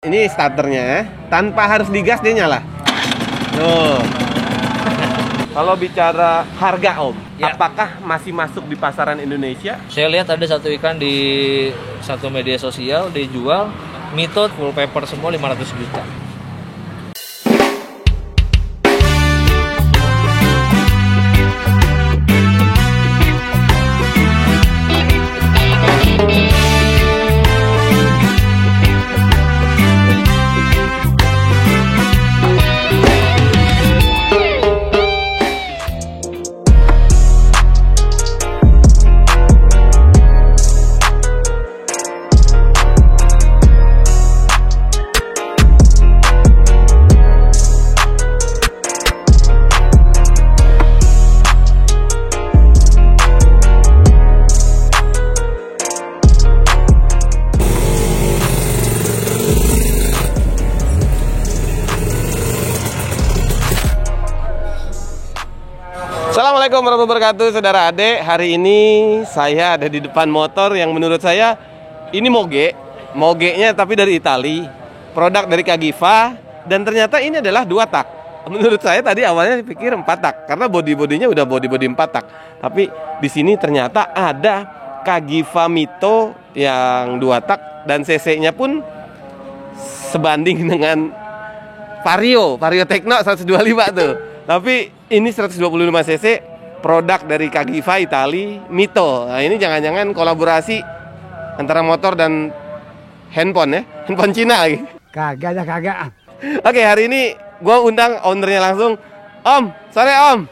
Ini starternya, tanpa harus digas dia nyala. Tuh. Kalau bicara harga Om, ya, apakah masih masuk di pasaran Indonesia? Saya lihat ada satu iklan di satu media sosial dijual Mito full paper semua 500 juta. Assalamualaikum warahmatullahi wabarakatuh, saudara Ade. Hari ini saya ada di depan motor yang menurut saya ini mogenya tapi dari Itali, produk dari Cagiva, dan ternyata ini adalah 2 tak. Menurut saya tadi awalnya pikir 4 tak karena bodinya udah body 4 tak. Tapi di sini ternyata ada Cagiva Mito yang 2 tak dan cc-nya pun sebanding dengan Vario Tekno 125 tuh. Tapi ini 125 cc produk dari Cagiva Itali Mito. Nah, ini jangan-jangan kolaborasi antara motor dan handphone ya, handphone Cina lagi. Kagak. Oke, hari ini gue undang ownernya langsung. Om, sore Om.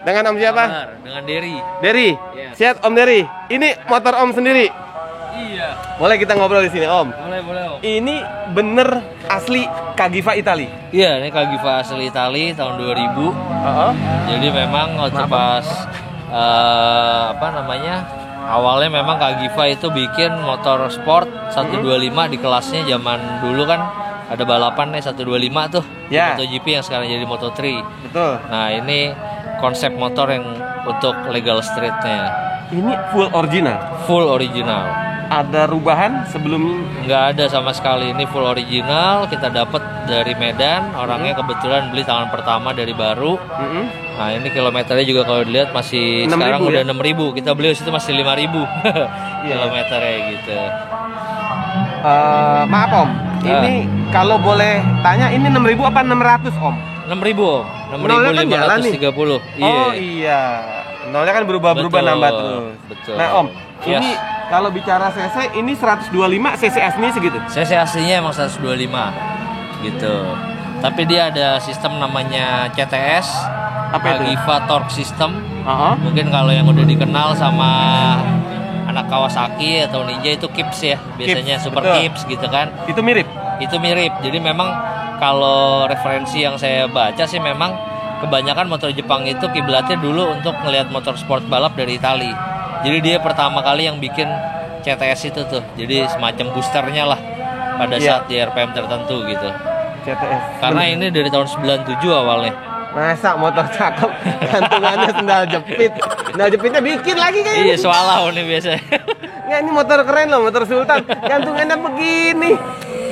Dengan Om siapa? Dengan Derry. Derry. Yes. Siap Om Derry. Ini motor Om sendiri. Iya. Boleh kita ngobrol di sini Om? Boleh Om. Ini bener asli Cagiva Itali. Iya, ini Cagiva asli Itali tahun 2000. Jadi memang waktu pas awalnya memang Cagiva itu bikin motor sport 125 di kelasnya zaman dulu kan ada balapan nih 125 tuh. Ya. MotoGP yang sekarang jadi Moto3. Betul. Nah, ini konsep motor yang untuk legal streetnya. Ini full original. Full original. Ada rubahan sebelum? Nggak ada sama sekali, ini full original. Kita dapat dari Medan, orangnya kebetulan beli tangan pertama dari baru. Nah, ini kilometernya juga kalau dilihat masih 6.000 sekarang ya? udah 6.000. Kita beli situ masih 5.000 kilometernya gitu. Maaf Om, ini kalau boleh tanya ini 6.000 apa 600 Om? 6.000 Om, Nolnya kan jalan nih. 6.530. Oh iya, nolnya kan berubah-berubah nambah terus. Betul. Nah Om, ini kalau bicara cc ini 125, cc aslinya segitu? CC aslinya emang 125 gitu. Tapi dia ada sistem namanya CTS, Cagiva Torque System. Mungkin kalau yang udah dikenal sama anak Kawasaki atau Ninja itu Kips ya, biasanya Kips, Super betul. Kips gitu kan. Itu mirip? Itu mirip. Jadi memang kalau referensi yang saya baca sih memang kebanyakan motor Jepang itu kiblatnya dulu untuk ngelihat motor sport balap dari Itali. Jadi dia pertama kali yang bikin CTS itu tuh. Jadi semacam boosternya lah pada saat di RPM tertentu gitu. CTS. Karena ini dari tahun 97 awalnya. Masa motor cakep, gantungannya sendal jepit. Sendal jepitnya bikin lagi kayaknya. Iya, swalau nih biasanya. Nggak, ini motor keren loh, motor Sultan. Gantungannya begini.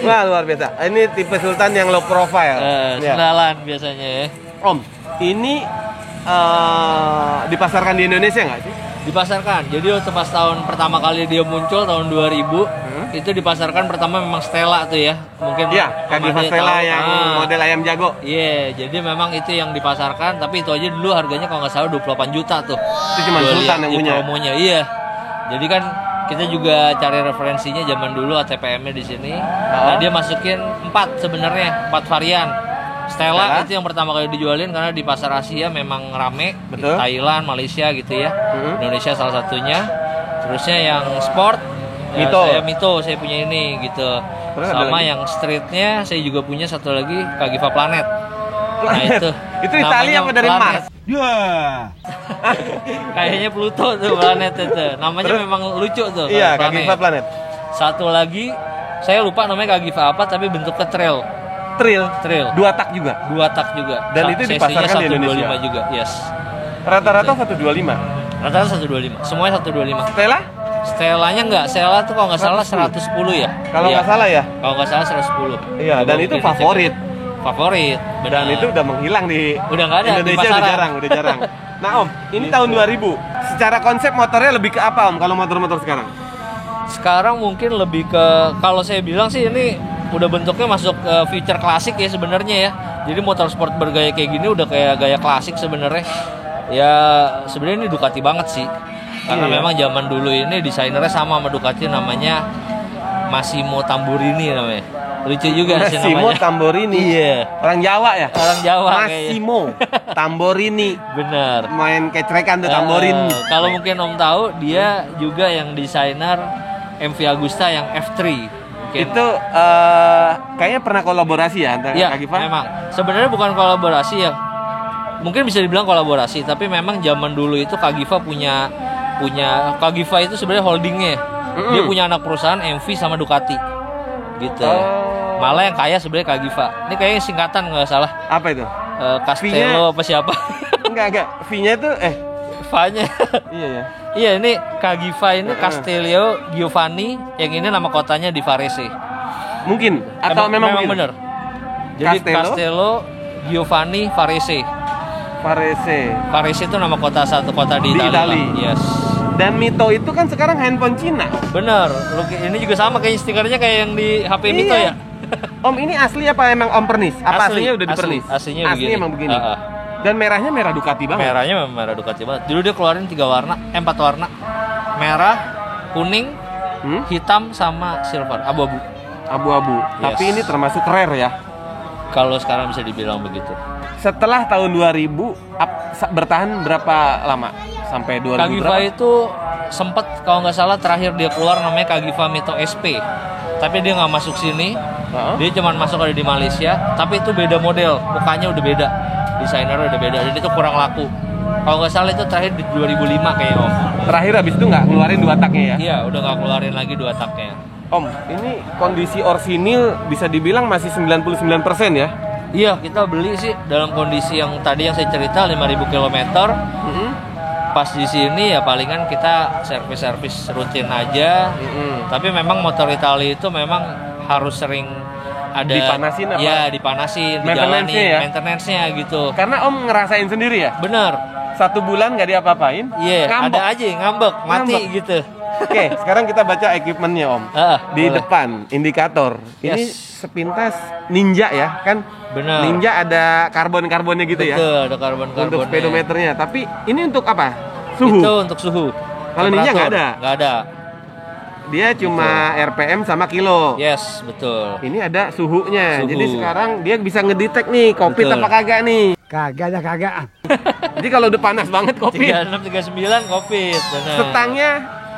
Wah, luar biasa. Ini tipe Sultan yang low profile. Sendalan biasanya ya. Om, ini dipasarkan di Indonesia nggak sih? Dipasarkan. Jadi waktu pas tahun pertama kali dia muncul tahun 2000, itu dipasarkan pertama memang Stella tuh ya. Mungkin Cagiva Stella yang model ayam jago. Iya, jadi memang itu yang dipasarkan, tapi itu aja dulu harganya kalau nggak salah 28 juta tuh. Itu cuma Sultan yang punya. Promonya, iya. Jadi kan kita juga cari referensinya zaman dulu ATPM-nya di sini. Nah, dia masukin 4 sebenarnya, 4 varian. Stella itu yang pertama kali dijualin karena di pasar Asia memang rame. Betul. Thailand, Malaysia gitu ya. Indonesia salah satunya. Terusnya yang sport Mito, saya punya ini gitu. Terus sama yang streetnya saya juga punya satu lagi Cagiva Planet. Nah itu Italia apa dari Mars? Kayaknya Pluto tuh Planet itu. Namanya memang lucu tuh. Iya, Cagiva Planet. Satu lagi saya lupa namanya Cagiva apa tapi bentuknya trail. 2 tak juga. 2 tak juga. Dan itu dipasarkan di Indonesia 125 juga, yes. Rata-rata 125. Rata-rata 125. Semuanya 125. Stella? Stellanya enggak, Stella tuh kalau nggak salah 110 ya. Kalau nggak salah ya. Kalau nggak salah 110. Iya, dan itu favorit. Favorit. Dan itu udah menghilang di udah nggak ada Indonesia, di udah jarang. Nah Om, ini tahun 2000. Secara konsep motornya lebih ke apa Om kalau motor-motor sekarang? Sekarang mungkin lebih ke, kalau saya bilang sih ini udah bentuknya masuk ke feature klasik ya sebenarnya ya. Jadi motor sport bergaya kayak gini udah kayak gaya klasik sebenarnya. Ya sebenarnya ini Ducati banget sih. Karena memang zaman dulu ini desainernya sama Ducati, namanya Massimo Tamburini namanya. Lucu juga sih namanya. Massimo Tamburini. Iya. Orang Jawa ya? Orang Jawa Massimo Tamburini. Bener. Main kecrekan tuh tamborin. Kalau mungkin Om tahu, dia juga yang desainer MV Agusta yang F3. Mungkin. Itu kayaknya pernah kolaborasi ya antara Iya, Kagifa? memang. Sebenarnya bukan kolaborasi ya. Mungkin bisa dibilang kolaborasi, tapi memang zaman dulu itu Kagifa punya Kagifa itu sebenarnya holdingnya. Dia punya anak perusahaan MV sama Ducati. Gitu. Malah yang kaya sebenarnya Kagifa. Ini kayaknya singkatan nggak salah. Apa itu? Castello apa siapa? Enggak. V-nya tuh V-nya. Iya ya. Iya, ini Kagifa ini Castello Giovanni, yang ini nama kotanya di Varese. Mungkin atau memang bener. Jadi Castello Giovanni Varese. Varese itu nama satu kota di Italia. Yes. Dan Mito itu kan sekarang handphone Cina. Bener. Ini juga sama kayak stikernya kayak yang di HP Mito ya. Om, ini asli apa emang Om pernis? Apa aslinya udah dipernis? Aslinya emang begini. Dan merahnya merah Ducati banget. Merahnya memang merah Ducati banget. Dulu dia keluarin 4 warna. Merah, kuning, hitam sama silver, abu-abu. Yes. Tapi ini termasuk rare ya. Kalau sekarang bisa dibilang begitu. Setelah tahun 2000 bertahan berapa lama? Sampai 2000 Kagifa berapa? itu sempet kalau nggak salah terakhir dia keluar namanya Kagifa Mito SP. Tapi dia nggak masuk sini. Dia cuma masuk ada di Malaysia. Tapi itu beda model, mukanya udah beda, desainernya udah beda. Jadi itu kurang laku. Kalau nggak salah itu terakhir di 2005 kayaknya Om. Terakhir abis itu nggak ngeluarin 2 taknya ya? Iya, udah nggak keluarin lagi 2 taknya. Om, ini kondisi orsinil bisa dibilang masih 99% ya? Iya, kita beli sih dalam kondisi yang tadi yang saya cerita 5.000 km. Pas di sini ya palingan kita servis rutin aja. Tapi memang motor Italia itu memang harus sering ada dipanasin apa? Ya, dipanasin, dijalanin, maintenance-nya gitu. Karena Om ngerasain sendiri ya? Bener. 1 bulan nggak diapa-apain? Iya, ada aja ngambek, mati gitu. Oke, sekarang kita baca equipment-nya Om. Di boleh. Depan, indikator. Ini sepintas Ninja ya, kan? Benar. Ninja ada karbon-karbonnya gitu. Betul, ya? Betul, ada karbon-karbonnya. Untuk speedometernya. Tapi ini untuk apa? Suhu? Itu untuk suhu. Kalau Ninja nggak ada? Nggak ada. Dia cuma RPM sama kilo. Yes, betul. Ini ada suhunya. Jadi sekarang dia bisa ngedetect nih, COVID apa kagak nih. Kagak. Jadi kalau udah panas banget COVID. 36, 39 COVID, benar. Setangnya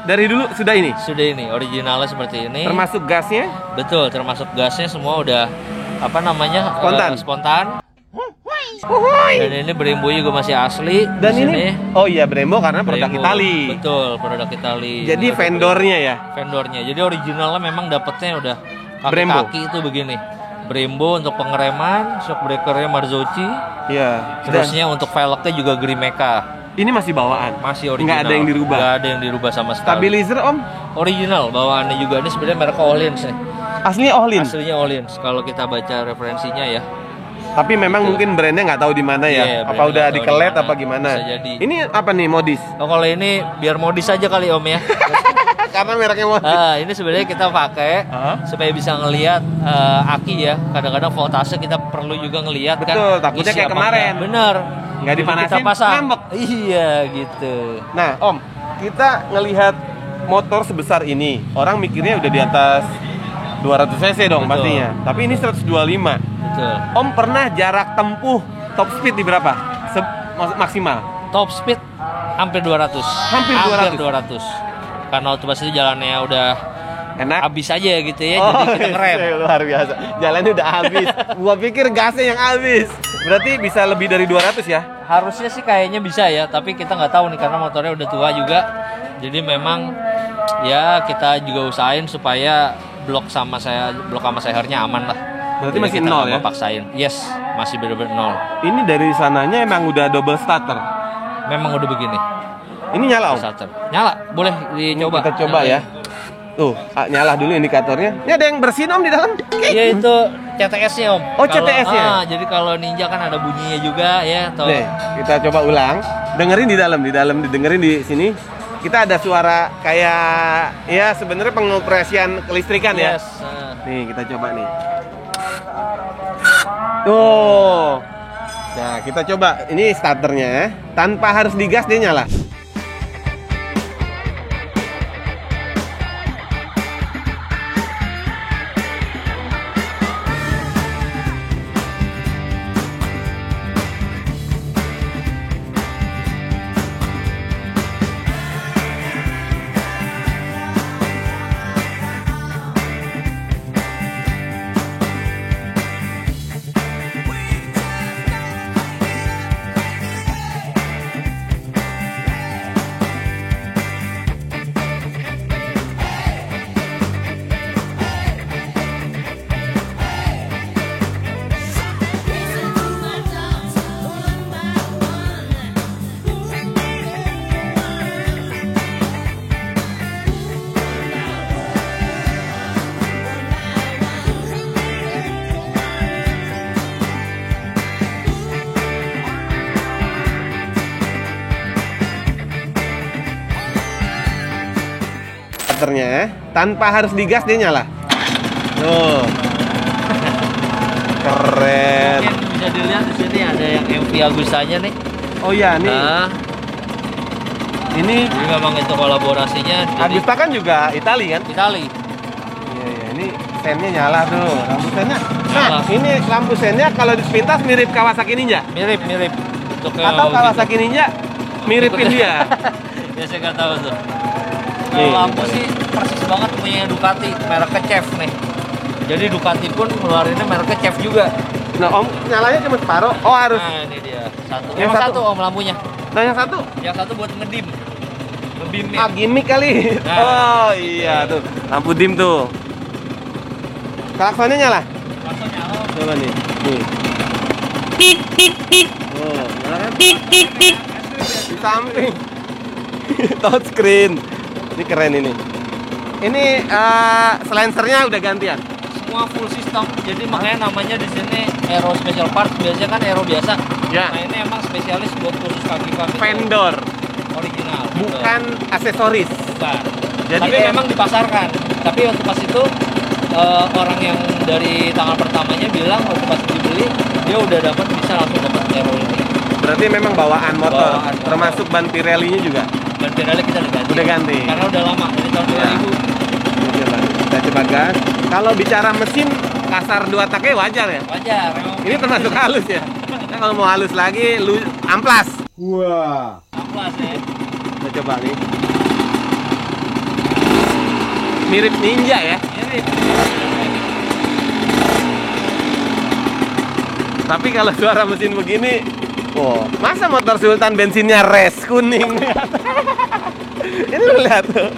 dari dulu sudah ini? Sudah ini, originalnya seperti ini. Termasuk gasnya? Betul, termasuk gasnya semua udah apa namanya? Spontan. Dan ini Brembo juga masih asli. Dan ini? Oh iya, Brembo karena produk Itali. Betul, produk Itali. Jadi vendornya ya? Vendornya. Jadi originalnya memang dapetnya udah kaki-kaki itu begini. Brembo untuk pengereman, shock breakernya Marzocchi. Iya. Terusnya untuk velgnya juga Grimeca. Ini masih bawaan? Masih original. Nggak ada yang dirubah? Nggak ada yang dirubah sama sekali. Stabilizer Om? Original, bawaannya juga. Ini sebenarnya merek Öhlins nih. Aslinya Öhlins? Aslinya Öhlins, kalau kita baca referensinya ya. Tapi memang mungkin brandnya nggak tahu di mana ya? Apa udah dikelet apa gimana? Bisa jadi. Ini apa nih, modis? Oh, kalau ini biar modis aja kali Om ya. Karena mereknya modis. Ini sebenarnya kita pakai supaya bisa ngelihat aki ya. Kadang-kadang voltase kita perlu juga ngelihat kan. Betul, takutnya kayak kemarin. Bener. Nggak dipanasin, ngambek. Iya gitu. Nah Om, kita ngelihat motor sebesar ini, orang mikirnya udah di atas 200 cc dong. Betul. Pastinya. Tapi ini 125. Betul. Om pernah jarak tempuh top speed di berapa? Maksimal? Top speed hampir 200. Hampir 200. Karena otomatis jalannya udah enak, habis aja gitu ya, jadi kita ngerem. Luar biasa. Jalannya udah habis. Gua pikir gasnya yang habis. Berarti bisa lebih dari 200 ya? Harusnya sih kayaknya bisa ya, tapi kita nggak tahu nih karena motornya udah tua juga. Jadi memang ya kita juga usahain supaya blok sama sehernya aman lah. Berarti jadi masih nol ya? Paksain. Yes, masih bener-bener nol. Ini dari sananya emang udah double starter? Memang udah begini. Ini nyala, Om? Starter. Nyala, boleh dicoba. Kita coba ya. Tuh, nyala dulu indikatornya. Ini ada yang bersin, Om, di dalam? Iya, itu CTS-nya, Om. Oh, CTS-nya. Jadi kalau Ninja kan ada bunyinya juga ya. Nih, kita coba ulang. Dengerin di dalam, didengerin di sini. Kita ada suara kayak ya sebenarnya pengoperasian kelistrikan ya. Yes. Nih, kita coba nih. Tuh. Nah, kita coba. Ini starternya. Tanpa harus digas dia nyala. Starternya tanpa harus digas dia nyala. Tuh. Keren. Mungkin bisa dilihat di sini ada yang MV Agustanya nih. Oh iya, nih. Nah, Ini jadi memang itu kolaborasinya. Agusta kan juga Itali kan? Itali. Iya, iya. Ini sennya nyala tuh. Lampu sennya. Nah, Nyala. ini lampu sennya kalau sepintas mirip Kawasaki Ninja. Mirip. Untuk Atau Kawasaki Ninja miripin dia. Ya saya nggak tahu tuh. Nih. Kalau lampu sih persis banget punya Ducati, mereknya Chef nih. Jadi Ducati pun ngeluarinnya mereknya Chef juga. Nah, Om, nyalanya cuma separuh. Oh, harus. Nah ini dia satu. Yang Emang satu. satu Om lampunya. Nah, yang satu. Yang satu buat ngedim. Ngebimnya. Ah, gimmick kali. Nah. Oh, iya tuh. Lampu dim tuh. Klaksonnya nyala. Langsung nyala. Coba nih. Nih. Oh, nyala kan? Di samping. Touchscreen. Ini keren ini. Ini silencernya udah gantian. Semua full system. Jadi makanya namanya di sini Aero Special Parts. Biasanya kan Aero biasa. Ya. Nah ini emang spesialis buat khusus kaki-kaki. Vendor, Original. bukan aksesoris. Bukan. Jadi Tapi memang dipasarkan. Tapi waktu pas itu orang yang dari tangan pertamanya bilang waktu pas dibeli dia udah dapat bisa langsung dapat Aero ini. Berarti memang bawaan motor, Bawaan motor. termasuk ban Pirelli-nya juga. Dan Pirelli kita udah ganti. Udah ganti. Karena udah lama dari tahun Ya. 2000. Coba, kita coba gas. Kalau bicara mesin kasar dua taknya wajar ya. Wajar. Emang Ini termasuk halus ya. Nah, kalau mau halus lagi, lu amplas. amplas ya. Kita coba nih. Mirip Ninja ya. Mirip. Tapi kalau suara mesin begini, oh, masa motor Sultan bensinnya res kuning? Ini lu lihat tuh.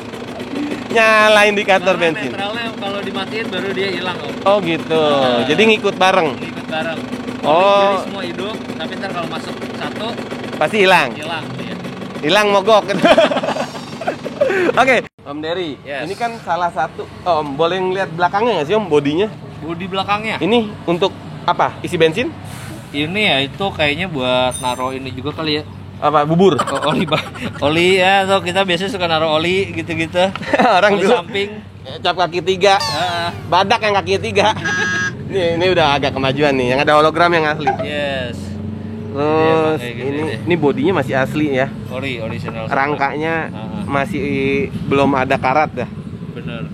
Nyala indikator Karena bensin. netralnya kalau dimatiin baru dia hilang Om. Oh gitu. Jadi ngikut bareng. Ikut bareng. Oh. Jadi semua hidup, tapi ntar kalau masuk satu Pasti hilang. hilang dia. Hilang mogok. Oke, Om Dery. Yes. Ini kan salah satu. Oh, Om, boleh ngeliat belakangnya nggak sih Om, bodinya? Bodi belakangnya. Ini untuk apa? Isi bensin? Ini ya itu kayaknya buat naro ini juga kali ya. Apa? Bubur? Oli ya, tuh kita biasanya suka naro oli gitu-gitu. Orang Oli dulu samping. cap kaki 3, Heeh. badak yang kaki 3. Ini udah agak kemajuan nih, yang ada hologram yang asli. Yes. Terus kayak gitu deh. ini bodinya masih asli ya. Original. Rangkanya Heeh. masih belum ada karat dah. Bener.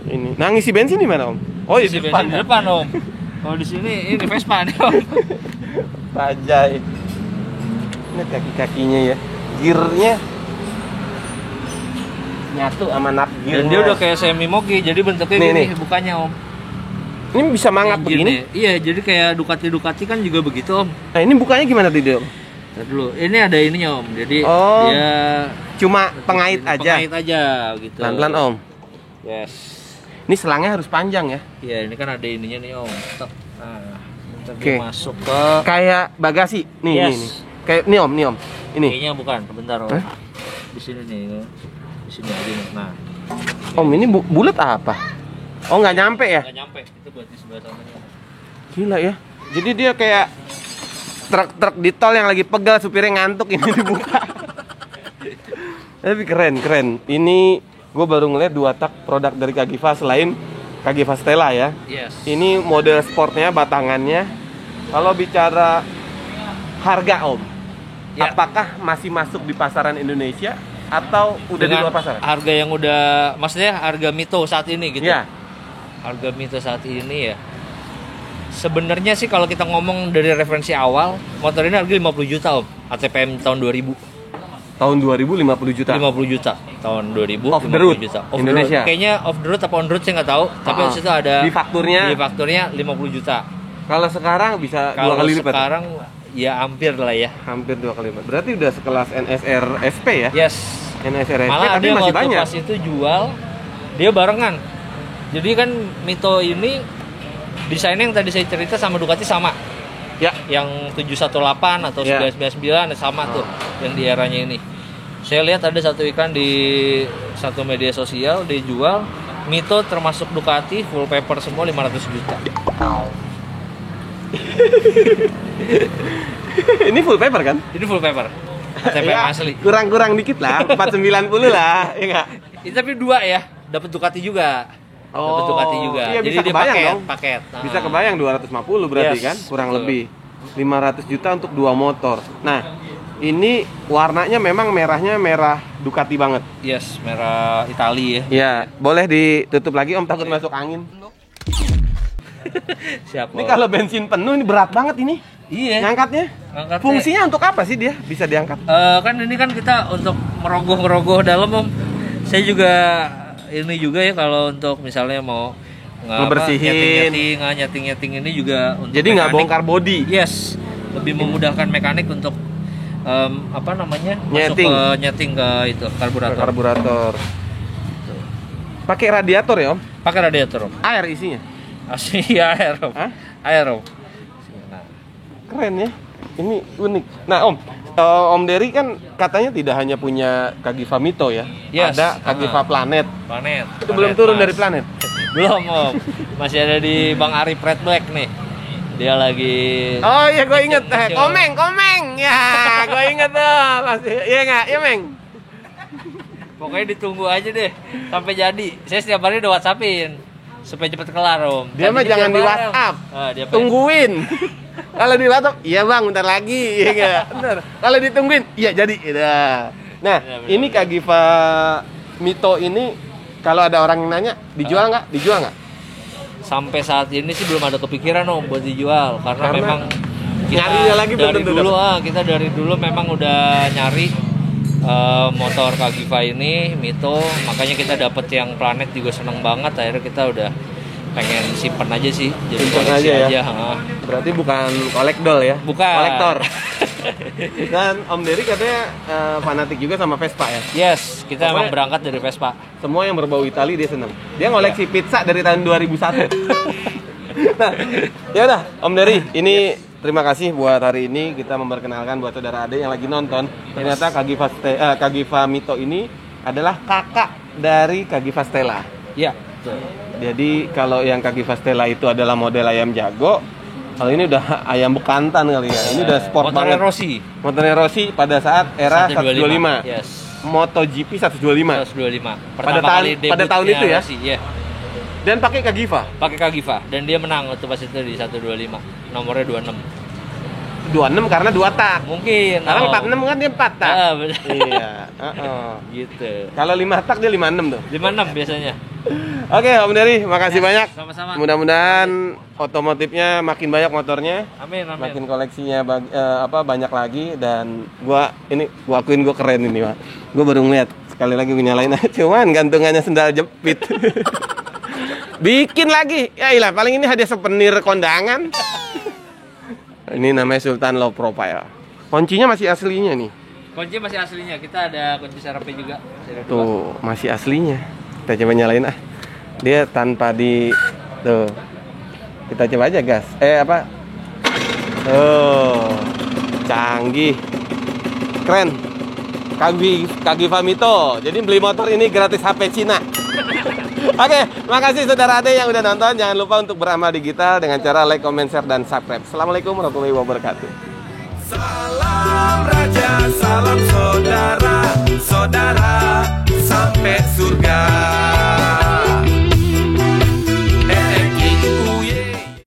Ini. Nah, ngisi bensin di mana, Om? Oh, Isi bensin di depan Om. Kalau di sini ini Vespa nih Om. Bajai. Ini kaki-kakinya ya. Gearnya nyatu sama nut gear. Dan dia udah kayak semi mogi, jadi bentuknya Nih, gini nih. bukannya Om. Ini bisa mangap Engine begini. ya. Iya, jadi kayak Ducati kan juga begitu Om. Nah, ini bukanya gimana tadi, Om? Ntar dulu, ini ada ininya Om. Jadi Oh. dia Cuma pengait aja. Pengait aja gitu. Pelan-pelan, Om. Yes. Ini selangnya harus panjang ya. Iya, ini kan ada ininya nih Om. Tuh. Nah, ntar Oke. dia masuk ke Kayak bagasi. Nih, Yes. nih. Kayak nih, Om, nih, Om. Ini. kayaknya bukan, bentar Om. Hah? di sini nih, di sini aja nih. Nah, Om, ini bulat apa? Oh, nggak nyampe ya? nggak nyampe, itu buat di sebelah sananya. Gila ya. Jadi dia kayak truk-truk di tol yang lagi pegal, supirnya ngantuk, ini dibuka. Tapi keren. Ini gue baru ngeliat 2 tak produk dari Kagifa selain Kagifa Stella ya. Yes. Ini model sportnya, batangannya. Kalau bicara harga Om, Ya. apakah masih masuk di pasaran Indonesia atau udah di Dengan luar pasaran? harga yang udah, maksudnya harga Mito saat ini gitu. Ya. Harga Mito saat ini ya. Sebenarnya sih kalau kita ngomong dari referensi awal, motor ini harga 50 juta Om. ATPM tahun 2000. Tahun 2000 50 juta. 50 juta tahun 2000. Off the 50 road, juta. Indonesia. Kayaknya off the road apa on the road saya nggak tahu. Tapi di situ ada Di fakturnya? Di fakturnya 50 juta. Kalau sekarang bisa 2 Kalau kali lipat. sekarang ya hampir lah ya. Hampir 2 kali lipat. Berarti udah sekelas NSR SP ya? Yes. NSR SP Malah ada tapi yang masih waktu banyak. pas itu jual, dia barengan. Jadi kan Mito ini desainnya yang tadi saya cerita sama Ducati sama. Ya. Yang 718 atau Ya. 999 sama tuh yang di eranya ini. Saya lihat ada satu iklan di satu media sosial dijual Mito termasuk Ducati full paper semua 500 juta. Ini full paper kan? Ini full paper. ATPM Ya, asli. kurang-kurang dikit lah, 490 lah, ya enggak? Ini tapi 2 ya, dapat Ducati juga. Dapat Ducati juga. Iya, Jadi bisa dia kebayang paket, dong. paket. Bisa Nah. kebayang 250 berarti Yes, kan? Kurang betul. lebih 500 juta untuk 2 motor. Nah, ini warnanya memang merahnya merah Ducati banget. Yes, merah Itali ya. Ya, boleh ditutup lagi Om, takut masuk angin. Siapa? Ini kalau bensin penuh ini berat banget ini. Iya. Ngangkatnya. Ngangkatnya. Fungsinya untuk apa sih dia bisa diangkat? Kan ini kan kita untuk merogoh dalam Om. Saya juga ini juga ya kalau untuk misalnya mau Ngebersihin. nyeting ini juga untuk Jadi nggak mekanik. bongkar bodi. Yes, lebih memudahkan mekanik untuk apa namanya? Nyeting. Masuk ke nyeting ke itu karburator. Karburator. Pakai radiator ya Om? Pakai radiator Om. Air isinya. Asli air Om. Hah? Air Om. Nah, Keren ya. Ini unik. Nah Om, Om Dery kan katanya tidak hanya punya Kagifa Mito ya. Yes. Ada Kagifa Planet. planet. Itu belum turun Mas. dari Planet. Belum Om. Masih ada di Bang Arif Red Black nih. Dia lagi Oh iya, gue inget. Kecil. Komeng. Ya, gue inget tuh. Iya nggak? Iya Meng. Pokoknya ditunggu aja deh sampai jadi. Saya setiap hari udah WhatsAppin supaya cepet kelar Om. Dia mah Tadinya jangan di bareng. WhatsApp. Dia Tungguin. Kalau di WhatsApp, iya bang, bentar lagi. Iya nggak? Bentar. Kalau ditungguin, iya jadi. Udah. Nah, Benar, ini Kagifa Mito ini kalau ada orang yang nanya, dijual nggak? Dijual nggak? Sampai saat ini sih belum ada kepikiran Om buat dijual karena memang nyarinya lagi belum dari tentu dulu kita dari dulu memang udah nyari motor Kagifa ini Mito, makanya kita dapet yang Planet juga seneng banget. Akhirnya kita udah pengen simpen aja sih, jadi Simpen koleksi aja aja. ya? Berarti bukan kolekdol ya? Bukan. Kolektor. Dan Om Dery katanya fanatik juga sama Vespa ya? Yes, kita Pokoknya- emang berangkat dari Vespa. Semua yang berbau Itali dia seneng. Dia ngoleksi pizza dari tahun 2001. Nah, ya udah Om Dery, ini terima kasih buat hari ini kita memperkenalkan buat saudara Ade yang lagi nonton. Ternyata Kagifa Mito ini adalah kakak dari Kagifa Stella. Iya. Jadi kalau yang Kagifa Stella itu adalah model ayam jago, kalau ini udah ayam bekantan kali ya. Ini udah sport Motornya banget. Rossi. Motornya Rossi pada saat era 125. Yes. MotoGP 125. 125. Pada tahun itu ya? Rossi, iya. Dan pakai Kagifa. Pakai Kagifa dan dia menang waktu pas itu di 125. Nomornya 26. 26 karena 2 tak. Mungkin. Sekarang Om. 46 kan dia 4 tak. Ah, benar. Iya, Gitu. Kalau 5 tak dia 56 tuh. 56 biasanya. Oke, Om Dery, makasih banyak. Sama-sama. Mudah-mudahan otomotifnya makin banyak motornya, Amin, amin. makin koleksinya banyak lagi dan gua akuin gua keren ini, Pak. Gua baru ngeliat sekali lagi gua nyalain cuman gantungannya sendal jepit. Bikin lagi. Ya ilah, paling ini hadiah souvenir kondangan. Ini namanya Sultan Low Profile. Kuncinya masih aslinya nih. Kunci masih aslinya. Kita ada kunci serepnya juga. Ada dua. Tuh, masih aslinya. Kita coba nyalain ah. Dia tanpa di tuh. Kita coba aja gas. Apa? Tuh. Canggih. Keren. Kagifa Mito. Jadi beli motor ini gratis HP Cina. Oke, makasih saudara Ade yang udah nonton. Jangan lupa untuk beramal digital dengan cara like, comment, share, dan subscribe. Assalamualaikum warahmatullahi wabarakatuh. Salam Raja, salam saudara, saudara sampai surga.